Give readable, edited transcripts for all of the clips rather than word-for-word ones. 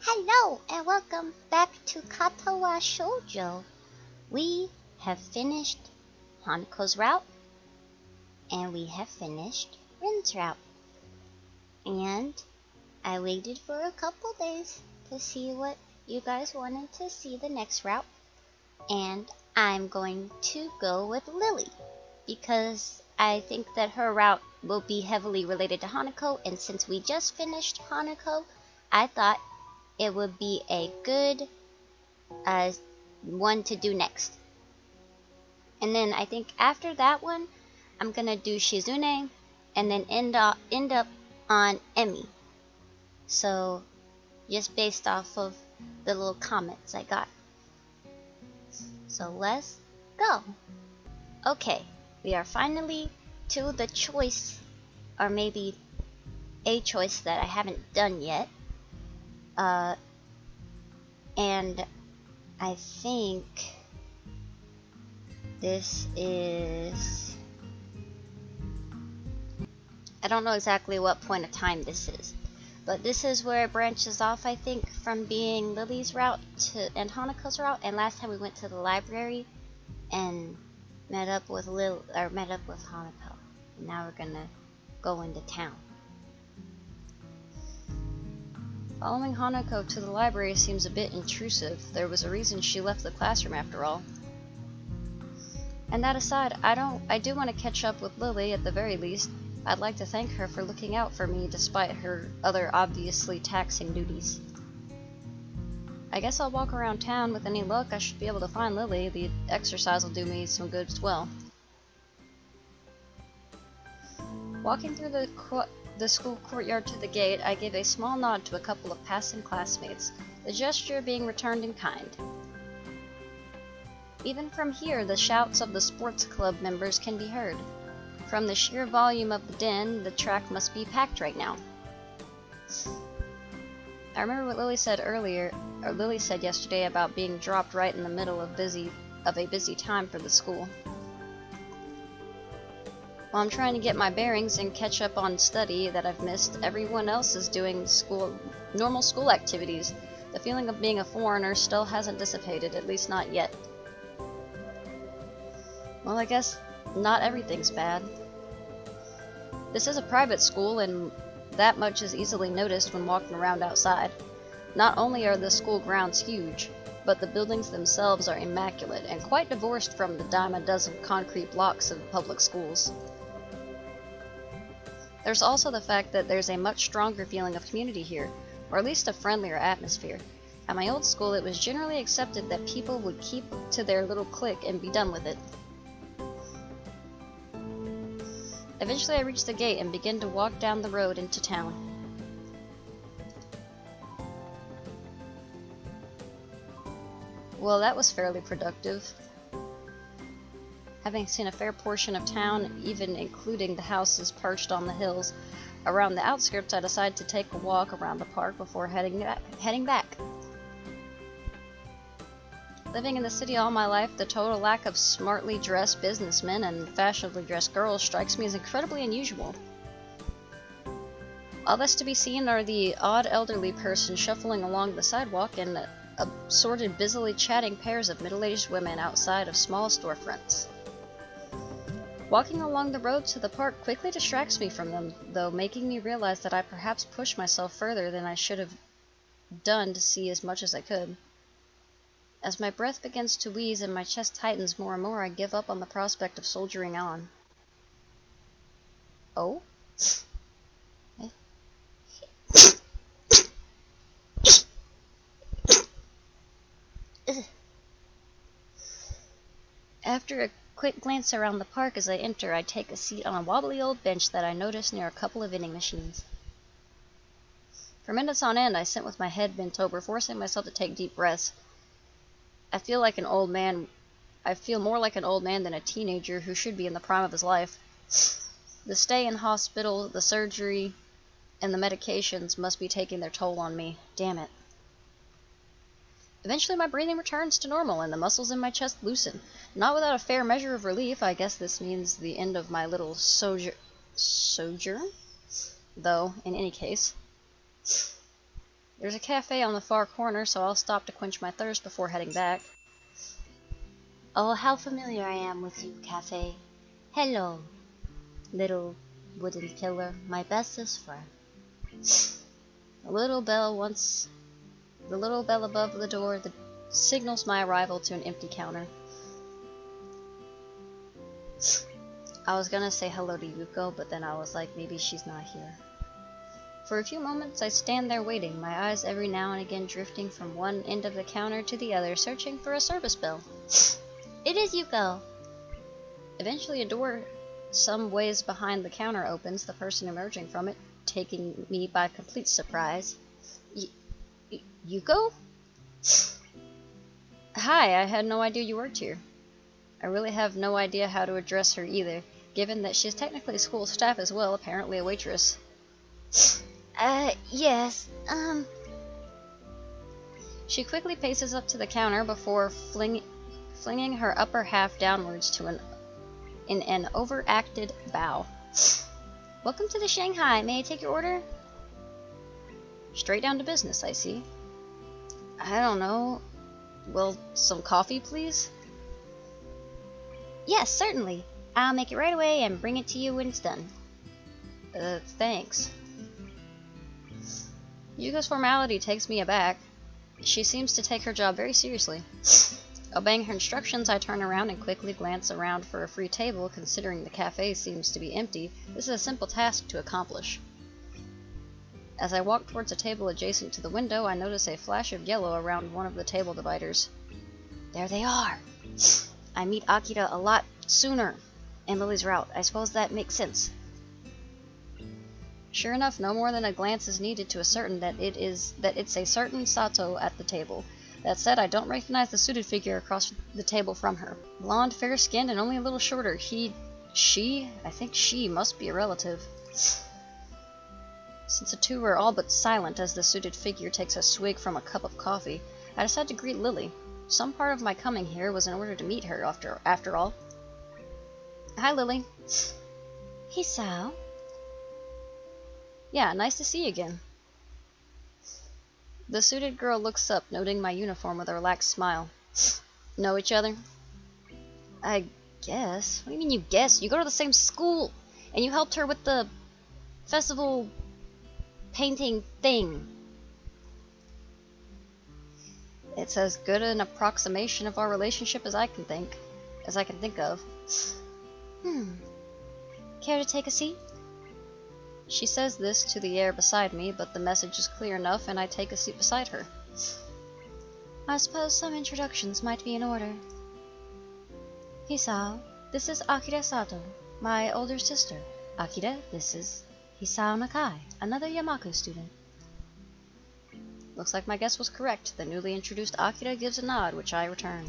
Hello and welcome back to Katawa Shoujo. We have finished Hanako's route and we have finished Rin's route. And I waited for a couple days to see what you guys wanted to see the next route. And I'm going to go with Lilly because I think that her route will be heavily related to Hanako, and since we just finished Hanako, I thought it would be a good one to do next. And then I think after that one, I'm gonna do Shizune, and then end up on Emi. So, just based off of the little comments I got. So let's go. Okay, we are finally to the choice, or maybe a choice that I haven't done yet. And I think this is... I don't know exactly what point of time this is, but this is where it branches off, I think, from being Lily's route and Hanako's route. And last time we went to the library and met up with Hanako. And now we're gonna go into town. Following Hanako to the library seems a bit intrusive. There was a reason she left the classroom after all. And that aside, I do want to catch up with Lilly at the very least. I'd like to thank her for looking out for me despite her other obviously taxing duties. I guess I'll walk around town. With any luck, I should be able to find Lilly. The exercise will do me some good as well. Walking through the school courtyard to the gate, I give a small nod to a couple of passing classmates, the gesture being returned in kind. Even from here, the shouts of the sports club members can be heard. From the sheer volume of the din, the track must be packed right now. I remember what Lilly said yesterday about being dropped right in the middle of a busy time for the school. While I'm trying to get my bearings and catch up on study that I've missed, everyone else is doing normal school activities. The feeling of being a foreigner still hasn't dissipated, at least not yet. Well, I guess not everything's bad. This is a private school, and that much is easily noticed when walking around outside. Not only are the school grounds huge, but the buildings themselves are immaculate and quite divorced from the dime a dozen concrete blocks of public schools. There's also the fact that there's a much stronger feeling of community here, or at least a friendlier atmosphere. At my old school, it was generally accepted that people would keep to their little clique and be done with it. Eventually I reach the gate and begin to walk down the road into town. Well, that was fairly productive. Having seen a fair portion of town, even including the houses perched on the hills around the outskirts, I decide to take a walk around the park before heading back. Living in the city all my life, the total lack of smartly dressed businessmen and fashionably dressed girls strikes me as incredibly unusual. All that's to be seen are the odd elderly person shuffling along the sidewalk and assorted busily chatting pairs of middle-aged women outside of small storefronts. Walking along the road to the park quickly distracts me from them, though, making me realize that I perhaps pushed myself further than I should have done to see as much as I could. As my breath begins to wheeze and my chest tightens more and more, I give up on the prospect of soldiering on. Oh? After a quick glance around the park as I enter, I take a seat on a wobbly old bench that I notice near a couple of vending machines. For minutes on end, I sit with my head bent over, forcing myself to take deep breaths. I feel more like an old man than a teenager who should be in the prime of his life. The stay in hospital, the surgery, and the medications must be taking their toll on me. Damn it. Eventually my breathing returns to normal and the muscles in my chest loosen. Not without a fair measure of relief. I guess this means the end of my little sojourn though, in any case. There's a cafe on the far corner, so I'll stop to quench my thirst before heading back. Oh, how familiar I am with you, cafe. Hello, little wooden pillar, my bestest friend. The little bell above the door that signals my arrival to an empty counter. I was gonna say hello to Yuko, but then I was like, maybe she's not here. For a few moments I stand there waiting, my eyes every now and again drifting from one end of the counter to the other, searching for a service bell. It is Yuko. Eventually a door some ways behind the counter opens, the person emerging from it taking me by complete surprise. Yuko? Hi, I had no idea you worked here. I really have no idea how to address her either, given that she's technically school staff as well, apparently a waitress. Yes, She quickly paces up to the counter before flinging her upper half downwards in an overacted bow. Welcome to the Shanghai. May I take your order? Straight down to business, I see. I don't know. Well, some coffee, please? Yes, certainly. I'll make it right away and bring it to you when it's done. Thanks. Yuko's formality takes me aback. She seems to take her job very seriously. Obeying her instructions, I turn around and quickly glance around for a free table. Considering the cafe seems to be empty, this is a simple task to accomplish. As I walk towards a table adjacent to the window, I notice a flash of yellow around one of the table dividers. There they are! I meet Akira a lot sooner in Lilly's route. I suppose that makes sense. Sure enough, no more than a glance is needed to ascertain that it's a certain Sato at the table. That said, I don't recognize the suited figure across the table from her. Blonde, fair-skinned, and only a little shorter. I think she must be a relative. Since the two are all but silent as the suited figure takes a swig from a cup of coffee, I decide to greet Lilly. Some part of my coming here was in order to meet her, after all. Hi, Lilly. Hisao? Yeah, nice to see you again. The suited girl looks up, noting my uniform with a relaxed smile. Know each other? I guess. What do you mean you guess? You go to the same school, and you helped her with the festival painting thing. It's as good an approximation of our relationship as I can think of. Care to take a seat? She says this to the air beside me, but the message is clear enough, and I take a seat beside her. I suppose some introductions might be in order. Hisao, this is Akira Sato, my older sister. Akira, this is Hisao Nakai, another Yamaku student. Looks like my guess was correct. The newly introduced Akira gives a nod, which I return.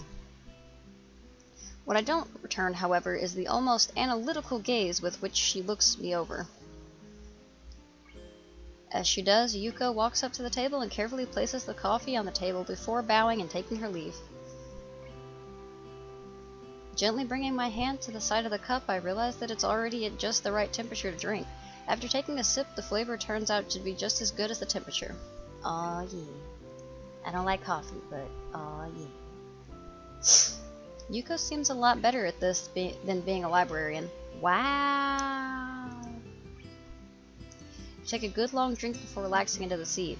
What I don't return, however, is the almost analytical gaze with which she looks me over. As she does, Yuko walks up to the table and carefully places the coffee on the table before bowing and taking her leave. Gently bringing my hand to the side of the cup, I realize that it's already at just the right temperature to drink. After taking a sip, the flavor turns out to be just as good as the temperature. Aw, yeah. I don't like coffee, but aw, yeah. Yuko seems a lot better at this than being a librarian. Wow! Take a good long drink before relaxing into the seat.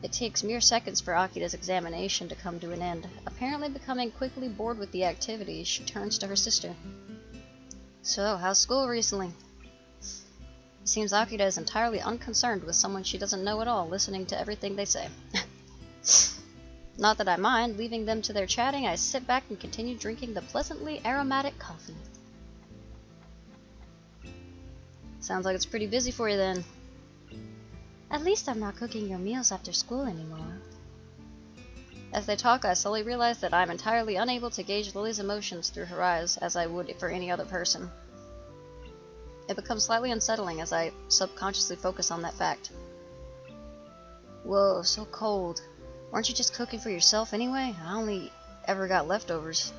It takes mere seconds for Akira's examination to come to an end. Apparently becoming quickly bored with the activity, she turns to her sister. So, how's school recently? It seems Akira is entirely unconcerned with someone she doesn't know at all listening to everything they say. Not that I mind. Leaving them to their chatting, I sit back and continue drinking the pleasantly aromatic coffee. Sounds like it's pretty busy for you then. At least I'm not cooking your meals after school anymore. As they talk, I slowly realize that I'm entirely unable to gauge Lily's emotions through her eyes, as I would for any other person. It becomes slightly unsettling as I subconsciously focus on that fact. Whoa, so cold. Weren't you just cooking for yourself anyway? I only ever got leftovers.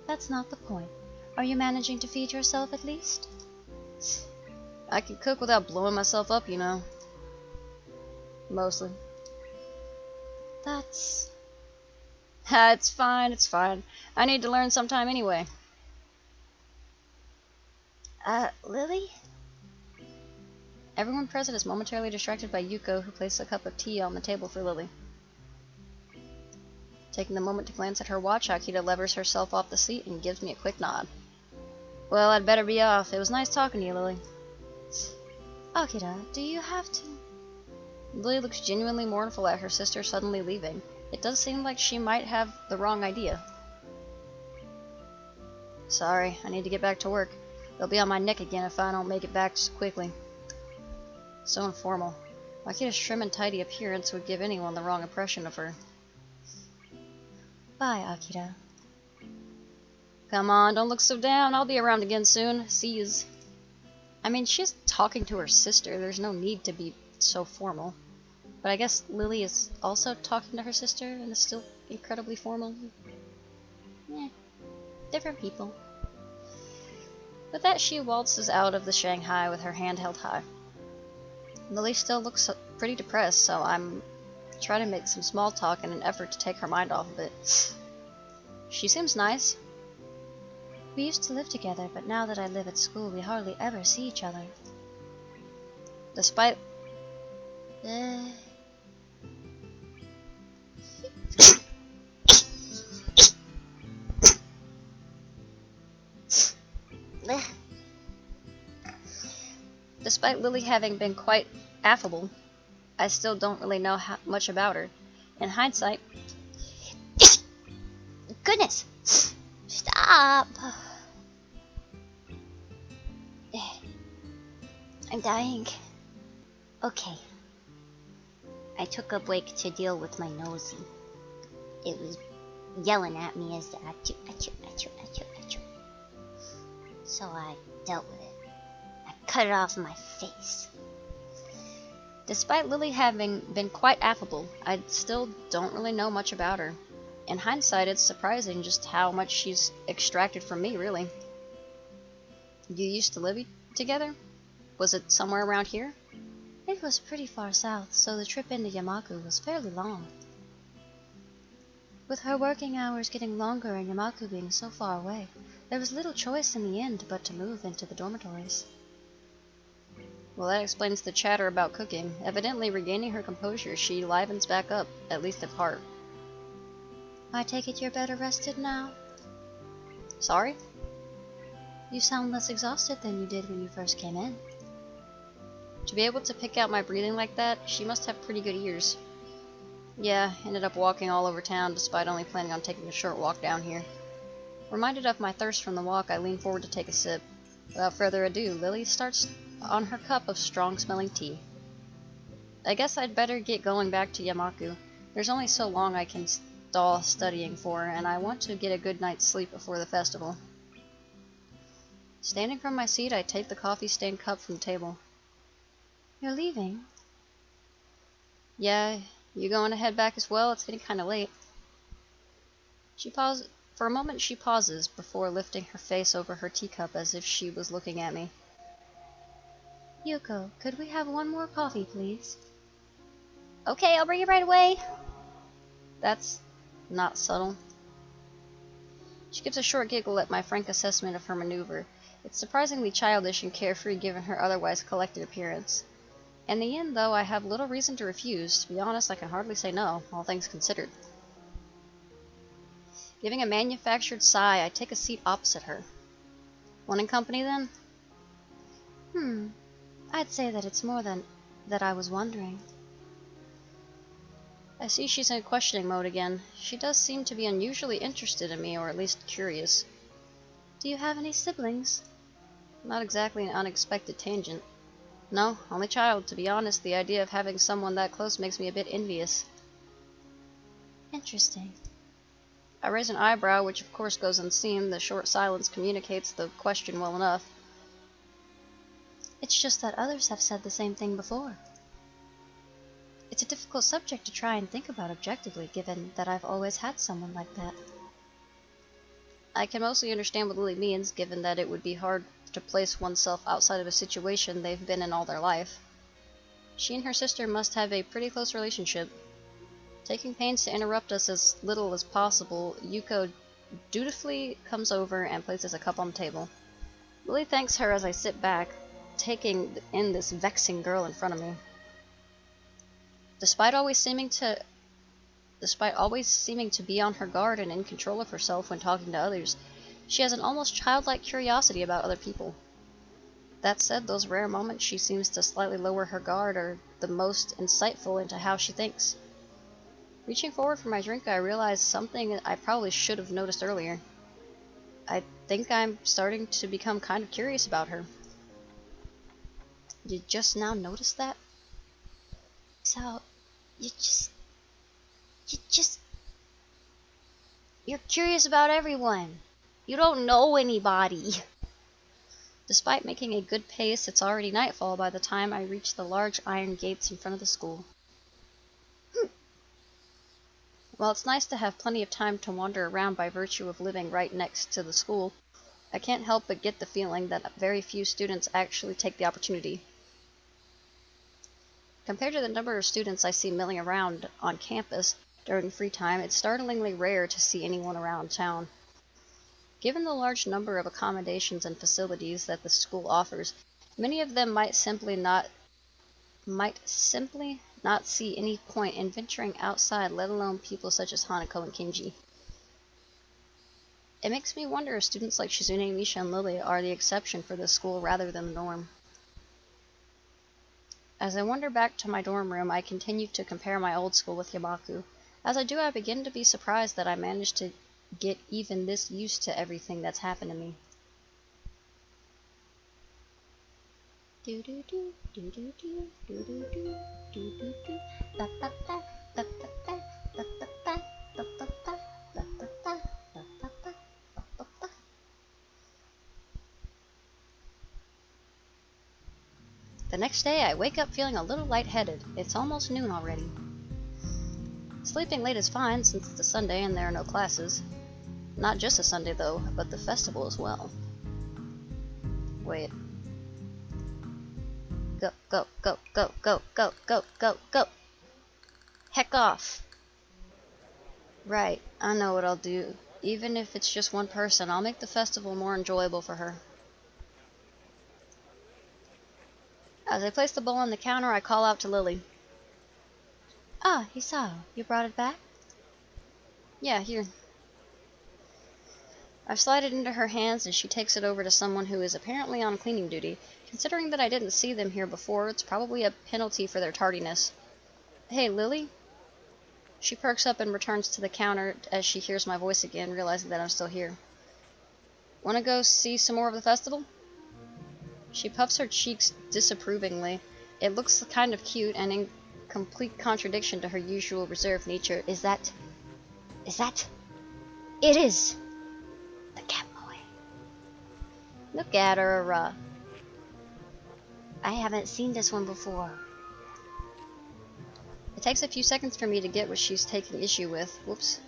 That's not the point. Are you managing to feed yourself at least? I can cook without blowing myself up, you know. Mostly. That's... It's fine, it's fine. I need to learn sometime anyway. Lilly? Everyone present is momentarily distracted by Yuko, who places a cup of tea on the table for Lilly. Taking the moment to glance at her watch, Akita levers herself off the seat and gives me a quick nod. Well, I'd better be off. It was nice talking to you, Lilly. Akira, do you have to... Lilly looks genuinely mournful at her sister suddenly leaving. It does seem like she might have the wrong idea. Sorry, I need to get back to work. They'll be on my neck again if I don't make it back quickly. So informal. Akita's trim and tidy appearance would give anyone the wrong impression of her. Bye, Akira. Come on, don't look so down. I'll be around again soon. See yous. I mean, she's talking to her sister. There's no need to be so formal. But I guess Lilly is also talking to her sister and is still incredibly formal. Different people. With that, she waltzes out of the Shanghai with her hand held high. Lilly still looks pretty depressed, so I'm trying to make some small talk in an effort to take her mind off of it. She seems nice. We used to live together, but now that I live at school, we hardly ever see each other. Despite... Despite Lilly having been quite affable, I still don't really know much about her. In hindsight... Goodness! Stop! I'm dying. Okay. I took a break to deal with my nosy. It was yelling at me as the achoo, achoo, achoo, achoo, achoo. So I dealt with it. I cut it off my face. Despite Lilly having been quite affable, I still don't really know much about her. In hindsight, it's surprising just how much she's extracted from me, really. You used to live together? Was it somewhere around here? It was pretty far south, so the trip into Yamaku was fairly long. With her working hours getting longer and Yamaku being so far away, there was little choice in the end but to move into the dormitories. Well, that explains the chatter about cooking. Evidently, regaining her composure, she livens back up, at least of heart. I take it you're better rested now? Sorry? You sound less exhausted than you did when you first came in. To be able to pick out my breathing like that, she must have pretty good ears. Yeah, ended up walking all over town despite only planning on taking a short walk down here. Reminded of my thirst from the walk, I lean forward to take a sip. Without further ado, Lilly starts on her cup of strong-smelling tea. I guess I'd better get going back to Yamaku. There's only so long I can stall studying for, and I want to get a good night's sleep before the festival. Standing from my seat, I take the coffee-stained cup from the table. You're leaving? Yeah, you going to head back as well? It's getting kind of late. She pauses. For a moment she pauses before lifting her face over her teacup as if she was looking at me. Yuko, could we have one more coffee, please? Okay, I'll bring it right away. That's not subtle. She gives a short giggle at my frank assessment of her maneuver. It's surprisingly childish and carefree given her otherwise collected appearance. In the end, though, I have little reason to refuse. To be honest, I can hardly say no, all things considered. Giving a manufactured sigh, I take a seat opposite her. Wanting company, then? I'd say that it's more than that I was wondering. I see she's in questioning mode again. She does seem to be unusually interested in me, or at least curious. Do you have any siblings? Not exactly an unexpected tangent. No, only child. To be honest, the idea of having someone that close makes me a bit envious. Interesting. I raise an eyebrow, which of course goes unseen. The short silence communicates the question well enough. It's just that others have said the same thing before. It's a difficult subject to try and think about objectively, given that I've always had someone like that. I can mostly understand what Lilly means, given that it would be hard to place oneself outside of a situation they've been in all their life. She and her sister must have a pretty close relationship. Taking pains to interrupt us as little as possible, Yuko dutifully comes over and places a cup on the table. Lily thanks her as I sit back, taking in this vexing girl in front of me. Despite always seeming to be on her guard and in control of herself when talking to others, she has an almost childlike curiosity about other people. That said, those rare moments she seems to slightly lower her guard are the most insightful into how she thinks. Reaching forward for my drink, I realize something I probably should have noticed earlier. I think I'm starting to become kind of curious about her. You just now notice that? So, you're curious about everyone. You don't know anybody. Despite making a good pace, it's already nightfall by the time I reach the large iron gates in front of the school. While it's nice to have plenty of time to wander around by virtue of living right next to the school, I can't help but get the feeling that very few students actually take the opportunity. Compared to the number of students I see milling around on campus during free time, it's startlingly rare to see anyone around town. Given the large number of accommodations and facilities that the school offers, many of them might simply not see any point in venturing outside, let alone people such as Hanako and Kinji. It makes me wonder if students like Shizune, Misha, and Lily are the exception for this school rather than the norm. As I wander back to my dorm room, I continue to compare my old school with Yabaku. As I do, I begin to be surprised that I managed to get even this used to everything that's happened to me. The next day, I wake up feeling a little lightheaded. It's almost noon already. Sleeping late is fine since it's a Sunday and there are no classes. Not just a Sunday though, but the festival as well. Wait. Go, go, go, go, go, go, go, go, go. Heck off. Right, I know what I'll do. Even if it's just one person, I'll make the festival more enjoyable for her. As I place the bowl on the counter, I call out to Lily. Ah, Hisao, you brought it back? Yeah, here. I've slid it into her hands and she takes it over to someone who is apparently on cleaning duty. Considering that I didn't see them here before, it's probably a penalty for their tardiness. Hey, Lily? She perks up and returns to the counter as she hears my voice again, realizing that I'm still here. Wanna go see some more of the festival? She puffs her cheeks disapprovingly. It looks kind of cute and in complete contradiction to her usual reserved nature. Is that? It is! The cat boy. Look at her, I haven't seen this one before. It takes a few seconds for me to get what she's taking issue with. Whoops.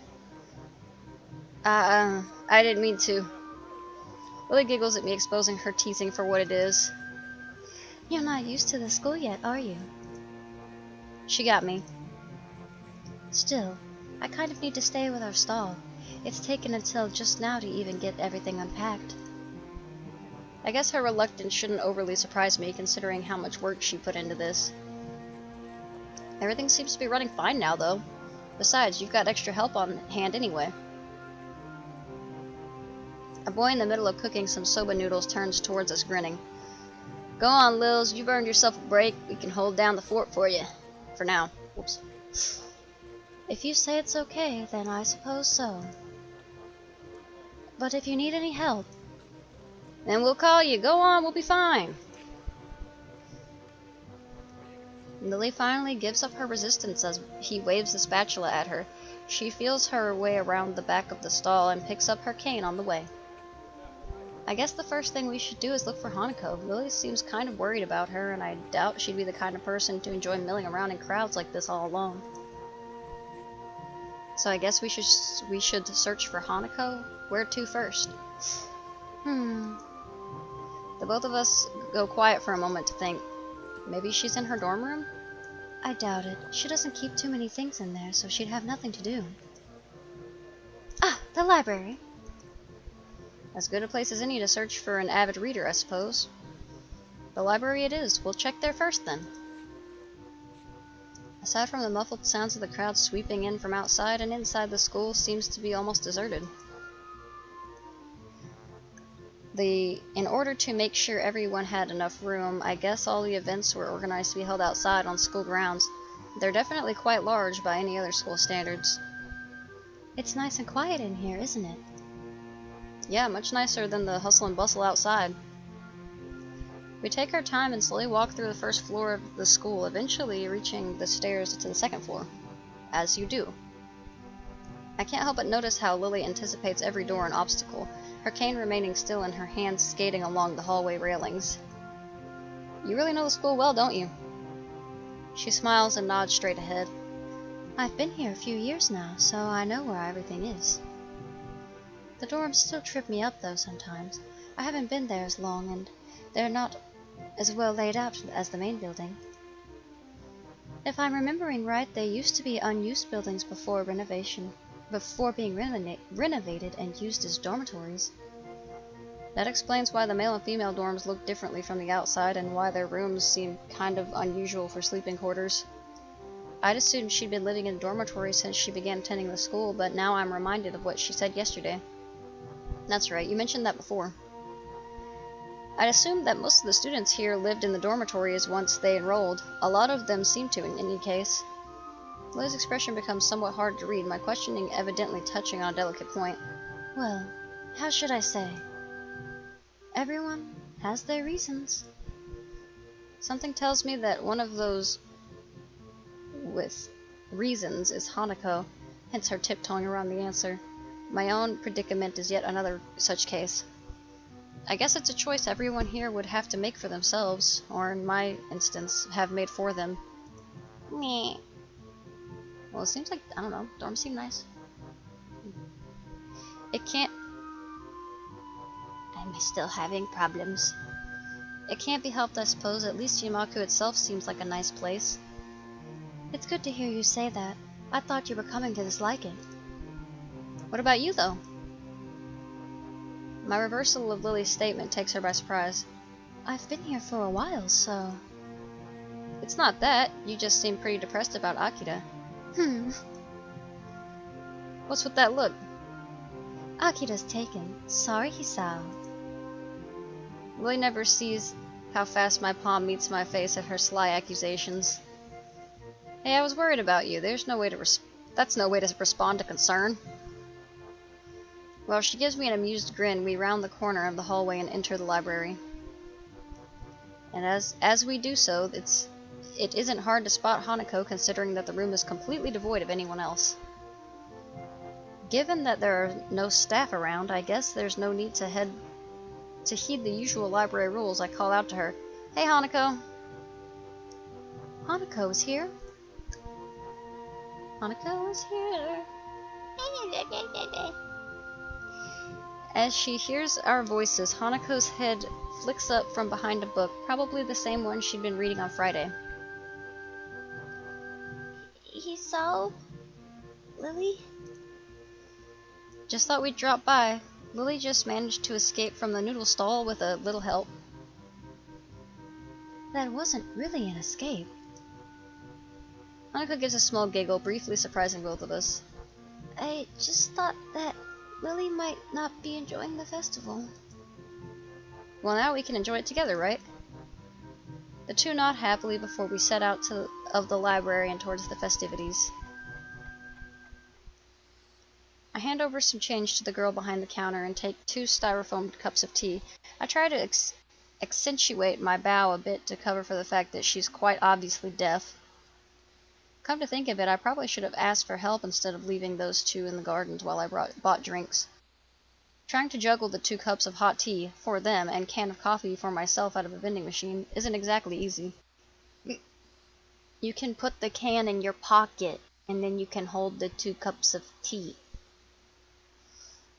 I didn't mean to. Lily giggles at me, exposing her teasing for what it is. You're not used to the school yet, are you? She got me. Still, I kind of need to stay with our stall. It's taken until just now to even get everything unpacked. I guess her reluctance shouldn't overly surprise me, considering how much work she put into this. Everything seems to be running fine now, though. Besides, you've got extra help on hand anyway. A boy in the middle of cooking some soba noodles turns towards us, grinning. Go on, Lils, you've earned yourself a break. We can hold down the fort for you. For now. Whoops. If you say it's okay, then I suppose so. But if you need any help... Then we'll call you. Go on, we'll be fine. Lily finally gives up her resistance as he waves the spatula at her. She feels her way around the back of the stall and picks up her cane on the way. I guess the first thing we should do is look for Hanako. Lily seems kind of worried about her, and I doubt she'd be the kind of person to enjoy milling around in crowds like this all alone. So I guess we should search for Hanako? Where to first? The both of us go quiet for a moment to think. Maybe she's in her dorm room? I doubt it. She doesn't keep too many things in there, so she'd have nothing to do. Ah, the library. As good a place as any to search for an avid reader, I suppose. The library it is. We'll check there first, then. Aside from the muffled sounds of the crowd sweeping in from outside and inside, the school seems to be almost deserted. In order to make sure everyone had enough room, I guess all the events were organized to be held outside on school grounds. They're definitely quite large by any other school standards. It's nice and quiet in here, isn't it? Yeah, much nicer than the hustle and bustle outside. We take our time and slowly walk through the first floor of the school, eventually reaching the stairs to the second floor. As you do. I can't help but notice how Lilly anticipates every door and obstacle, her cane remaining still and her hands skating along the hallway railings. You really know the school well, don't you? She smiles and nods straight ahead. I've been here a few years now, so I know where everything is. The dorms still trip me up, though, sometimes. I haven't been there as long, and they're not as well laid out as the main building. If I'm remembering right, they used to be unused buildings before being renovated and used as dormitories. That explains why the male and female dorms look differently from the outside and why their rooms seem kind of unusual for sleeping quarters. I'd assumed she'd been living in a dormitory since she began attending the school, but now I'm reminded of what she said yesterday. That's right, you mentioned that before. I'd assumed that most of the students here lived in the dormitories once they enrolled. A lot of them seem to, in any case. Lily's expression becomes somewhat hard to read, my questioning evidently touching on a delicate point. Well, how should I say? Everyone has their reasons. Something tells me that one of those with reasons is Hanako, hence her tiptoeing around the answer. My own predicament is yet another such case. I guess it's a choice everyone here would have to make for themselves, or in my instance, have made for them. Meh. Well, it seems like, I don't know, dorms seem nice. It can't... I'm still having problems. It can't be helped, I suppose. At least Yamaku itself seems like a nice place. It's good to hear you say that. I thought you were coming to dislike it. What about you, though? My reversal of Lily's statement takes her by surprise. I've been here for a while, so... It's not that. You just seem pretty depressed about Akita. What's with that look? Akita's taken. Sorry, Hisao. Lily never sees how fast my palm meets my face at her sly accusations. Hey, I was worried about you. There's no way to That's no way to respond to concern. Well, she gives me an amused grin. We round the corner of the hallway and enter the library. And as we do so, it isn't hard to spot Hanako, considering that the room is completely devoid of anyone else. Given that there are no staff around, I guess there's no need to heed the usual library rules. I call out to her, "Hey, Hanako!" Hanako is here? Hanako is here. As she hears our voices, Hanako's head flicks up from behind a book, probably the same one she'd been reading on Friday. Hisao? Lily? Just thought we'd drop by. Lily just managed to escape from the noodle stall with a little help. That wasn't really an escape. Hanako gives a small giggle, briefly surprising both of us. I just thought that Lily might not be enjoying the festival. Well, now we can enjoy it together, right? The two nod happily before we set out of the library and towards the festivities. I hand over some change to the girl behind the counter and take 2 styrofoam cups of tea. I try to accentuate my bow a bit to cover for the fact that she's quite obviously deaf. Come to think of it, I probably should have asked for help instead of leaving those two in the gardens while I bought drinks. Trying to juggle the 2 cups of hot tea for them and can of coffee for myself out of a vending machine isn't exactly easy. You can put the can in your pocket, and then you can hold the 2 cups of tea.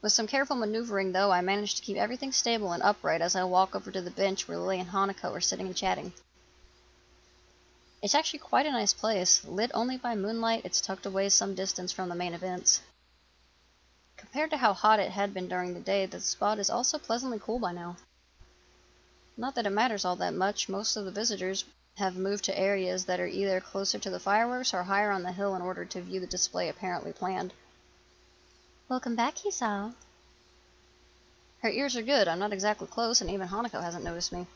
With some careful maneuvering, though, I managed to keep everything stable and upright as I walk over to the bench where Lily and Hanako are sitting and chatting. It's actually quite a nice place. Lit only by moonlight, it's tucked away some distance from the main events. Compared to how hot it had been during the day, the spot is also pleasantly cool by now. Not that it matters all that much. Most of the visitors have moved to areas that are either closer to the fireworks or higher on the hill in order to view the display apparently planned. Welcome back, Hisao. Her ears are good. I'm not exactly close, and even Hanako hasn't noticed me.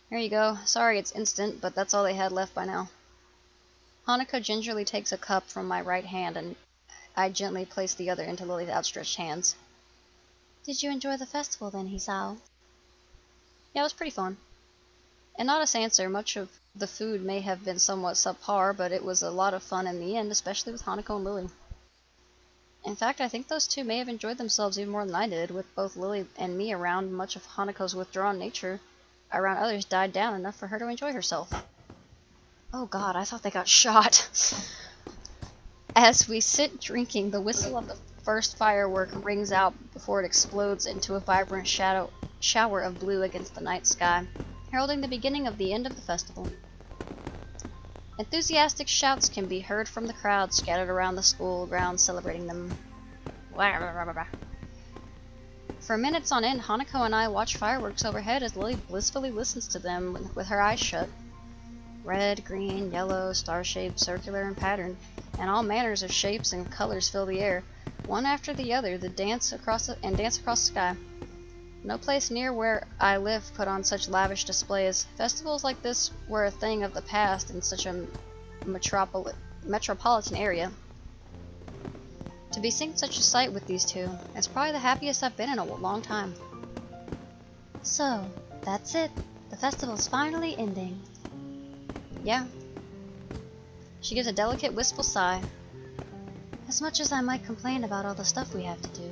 Here you go. Sorry it's instant, but that's all they had left by now. Hanako gingerly takes a cup from my right hand, and I gently place the other into Lily's outstretched hands. Did you enjoy the festival then, Hisao? Yeah, it was pretty fun. An honest answer, much of the food may have been somewhat subpar, but it was a lot of fun in the end, especially with Hanako and Lily. In fact, I think those two may have enjoyed themselves even more than I did, with both Lily and me around. Much of Hanako's withdrawn nature around others died down enough for her to enjoy herself. Oh god, I thought they got shot. As we sit drinking, the whistle of the first firework rings out before it explodes into a vibrant shower of blue against the night sky, heralding the beginning of the end of the festival. Enthusiastic shouts can be heard from the crowd scattered around the school grounds celebrating them. For minutes on end, Hanako and I watch fireworks overhead as Lily blissfully listens to them with her eyes shut. Red, green, yellow, star-shaped, circular in pattern, and all manners of shapes and colors fill the air, one after the other, dance across the sky. No place near where I live put on such lavish displays. Festivals like this were a thing of the past in such a metropolitan area. To be seeing such a sight with these two, it's probably the happiest I've been in a long time. So, that's it. The festival's finally ending. Yeah. She gives a delicate, wistful sigh. As much as I might complain about all the stuff we have to do,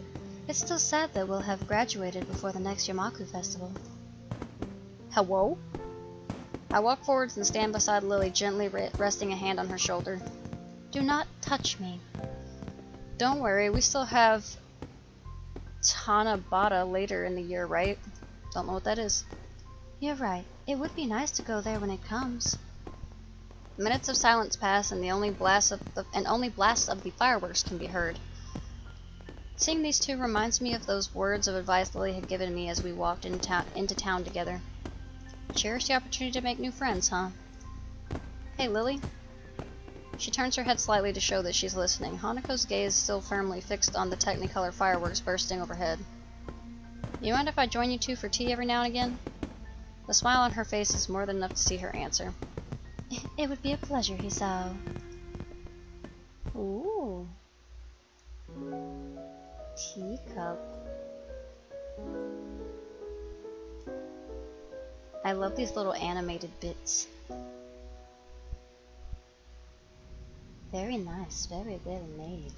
it's still sad that we'll have graduated before the next Yamaku festival. Hello? I walk forwards and stand beside Lily, gently resting a hand on her shoulder. Do not touch me. Don't worry, we still have Tanabata later in the year, right? Don't know what that is. You're right. It would be nice to go there when it comes. Minutes of silence pass, and only blasts of the fireworks can be heard. Seeing these two reminds me of those words of advice Lily had given me as we walked into town together. Cherish the opportunity to make new friends, huh? Hey, Lily. She turns her head slightly to show that she's listening. Hanako's gaze still firmly fixed on the Technicolor fireworks bursting overhead. You mind if I join you two for tea every now and again? The smile on her face is more than enough to see her answer. It would be a pleasure, Hisao. Ooh. Teacup. I love these little animated bits. Very nice, very well made.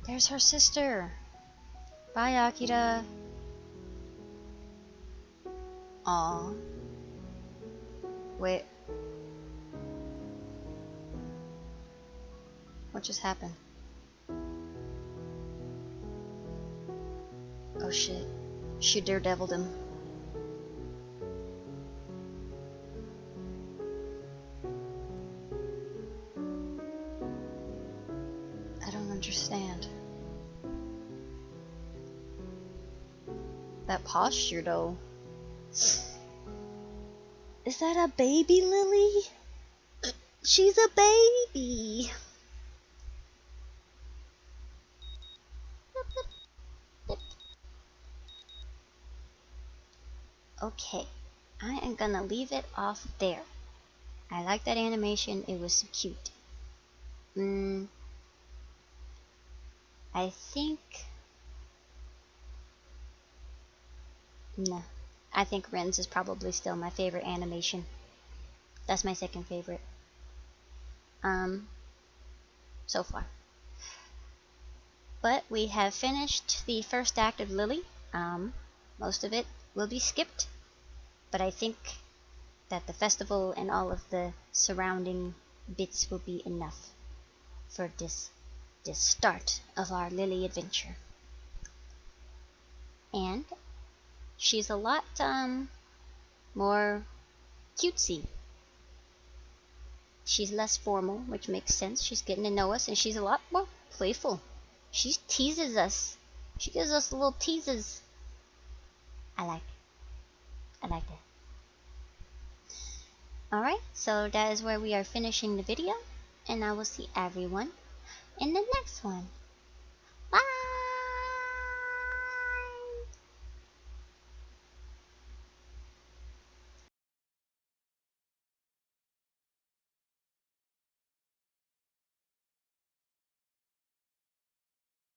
There's her sister. Bye, Akira. Aw. Wait. What just happened? Oh shit. She daredeviled him. I don't understand. That posture, though. Is that a baby, Lily? She's a baby. Okay, I am gonna leave it off there. I like that animation, it was so cute. I think... No, I think Ren's is probably still my favorite animation. That's my second favorite. So far. But we have finished the first act of Lily. Most of it will be skipped, but I think that the festival and all of the surrounding bits will be enough for this start of our Lily adventure. And she's a lot more cutesy. She's less formal, which makes sense. She's getting to know us, and she's a lot more playful. She teases us. She gives us little teases. I like it. I like that. Alright, so that is where we are finishing the video, and I will see everyone in the next one.